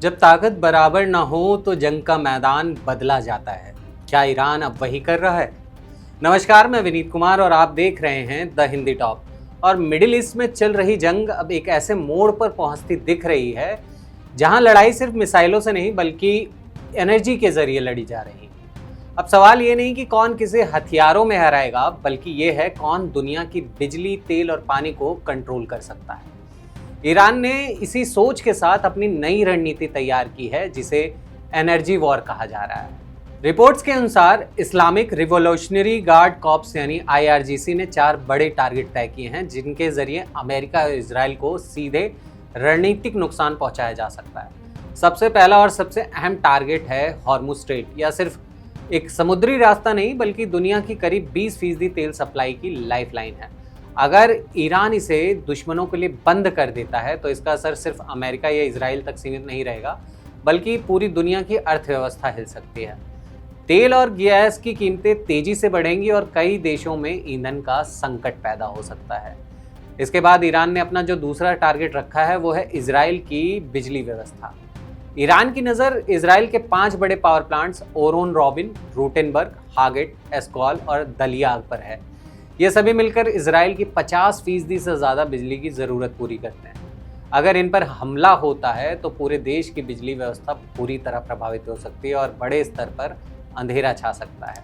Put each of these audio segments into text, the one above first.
जब ताकत बराबर ना हो तो जंग का मैदान बदला जाता है। क्या ईरान अब वही कर रहा है? नमस्कार, मैं विनीत कुमार और आप देख रहे हैं द हिंदी टॉप। और मिडिल ईस्ट में चल रही जंग अब एक ऐसे मोड़ पर पहुंचती दिख रही है जहां लड़ाई सिर्फ मिसाइलों से नहीं बल्कि एनर्जी के जरिए लड़ी जा रही है। अब सवाल ये नहीं कि कौन किसे हथियारों में हराएगा, बल्कि ये है कौन दुनिया की बिजली, तेल और पानी को कंट्रोल कर सकता है। ईरान ने इसी सोच के साथ अपनी नई रणनीति तैयार की है जिसे एनर्जी वॉर कहा जा रहा है। रिपोर्ट्स के अनुसार इस्लामिक रिवॉल्यूशनरी गार्ड कॉर्प्स यानी IRGC ने 4 बड़े टारगेट तय किए हैं जिनके जरिए अमेरिका और इजराइल को सीधे रणनीतिक नुकसान पहुंचाया जा सकता है। सबसे पहला और सबसे अहम टारगेट है हॉर्मुज स्ट्रेट। यह सिर्फ एक समुद्री रास्ता नहीं बल्कि दुनिया की करीब 20% तेल सप्लाई की लाइफलाइन है। अगर ईरान इसे दुश्मनों के लिए बंद कर देता है तो इसका असर सिर्फ अमेरिका या इजराइल तक सीमित नहीं रहेगा, बल्कि पूरी दुनिया की अर्थव्यवस्था हिल सकती है। तेल और गैस की कीमतें तेजी से बढ़ेंगी और कई देशों में ईंधन का संकट पैदा हो सकता है। इसके बाद ईरान ने अपना जो दूसरा टारगेट रखा है वो है इजराइल की बिजली व्यवस्था। ईरान की नज़र इजराइल के 5 बड़े पावर प्लांट्स ओरोन रॉबिन, रूटेनबर्ग, हागेट, एस्कॉल और दलियाग पर है। ये सभी मिलकर इजराइल की 50% से ज़्यादा बिजली की ज़रूरत पूरी करते हैं। अगर इन पर हमला होता है तो पूरे देश की बिजली व्यवस्था पूरी तरह प्रभावित हो सकती है और बड़े स्तर पर अंधेरा छा सकता है।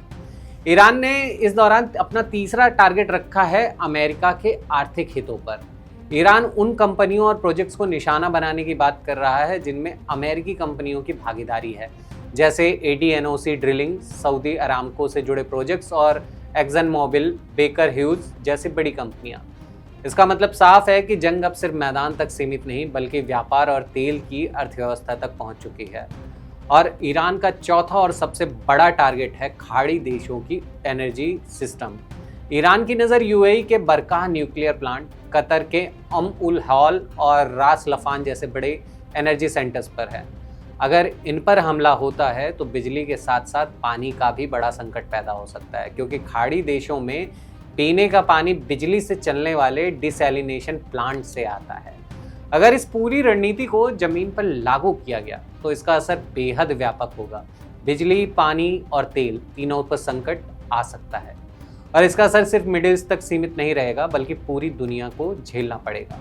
ईरान ने इस दौरान अपना तीसरा टारगेट रखा है अमेरिका के आर्थिक हितों पर। ईरान उन कंपनियों और प्रोजेक्ट्स को निशाना बनाने की बात कर रहा है जिनमें अमेरिकी कंपनियों की भागीदारी है, जैसे ADNOC ड्रिलिंग, सऊदी अरामको से जुड़े प्रोजेक्ट्स और एक्सन मोबिल, बेकर ह्यूज जैसी बड़ी कंपनियां। इसका मतलब साफ है कि जंग अब सिर्फ मैदान तक सीमित नहीं बल्कि व्यापार और तेल की अर्थव्यवस्था तक पहुंच चुकी है। और ईरान का चौथा और सबसे बड़ा टारगेट है खाड़ी देशों की एनर्जी सिस्टम। ईरान की नज़र UAE के बरकाह न्यूक्लियर प्लांट, कतर के उल हौल और रास लफान जैसे बड़े एनर्जी सेंटर्स पर है। अगर इन पर हमला होता है तो बिजली के साथ साथ पानी का भी बड़ा संकट पैदा हो सकता है, क्योंकि खाड़ी देशों में पीने का पानी बिजली से चलने वाले डिसैलिनेशन प्लांट से आता है। अगर इस पूरी रणनीति को जमीन पर लागू किया गया तो इसका असर बेहद व्यापक होगा। बिजली, पानी और तेल तीनों पर संकट आ सकता है और इसका असर सिर्फ मिडिल ईस्ट तक सीमित नहीं रहेगा बल्कि पूरी दुनिया को झेलना पड़ेगा।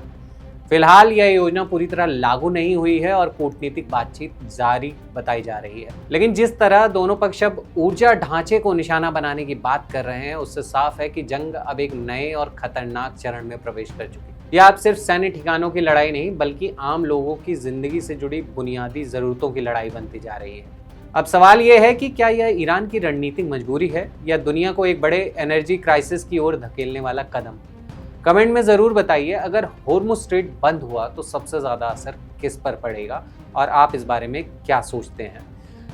फिलहाल यह योजना पूरी तरह लागू नहीं हुई है और कूटनीतिक बातचीत जारी बताई जा रही है, लेकिन जिस तरह दोनों पक्ष अब ऊर्जा ढांचे को निशाना बनाने की बात कर रहे हैं उससे साफ है कि जंग अब एक नए और खतरनाक चरण में प्रवेश कर चुकी है। यह अब सिर्फ सैन्य ठिकानों की लड़ाई नहीं बल्कि आम लोगों की जिंदगी से जुड़ी बुनियादी जरूरतों की लड़ाई बनती जा रही है। अब सवाल यह है कि क्या यह ईरान की रणनीतिक मजबूरी है या दुनिया को एक बड़े एनर्जी क्राइसिस की ओर धकेलने वाला कदम? कमेंट में ज़रूर बताइए। अगर हॉर्मुज स्ट्रेट बंद हुआ तो सबसे ज़्यादा असर किस पर पड़ेगा और आप इस बारे में क्या सोचते हैं?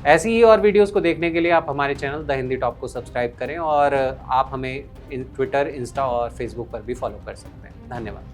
ऐसी ही और वीडियोस को देखने के लिए आप हमारे चैनल द हिंदी टॉप को सब्सक्राइब करें और आप हमें ट्विटर, इंस्टा और फेसबुक पर भी फॉलो कर सकते हैं। धन्यवाद।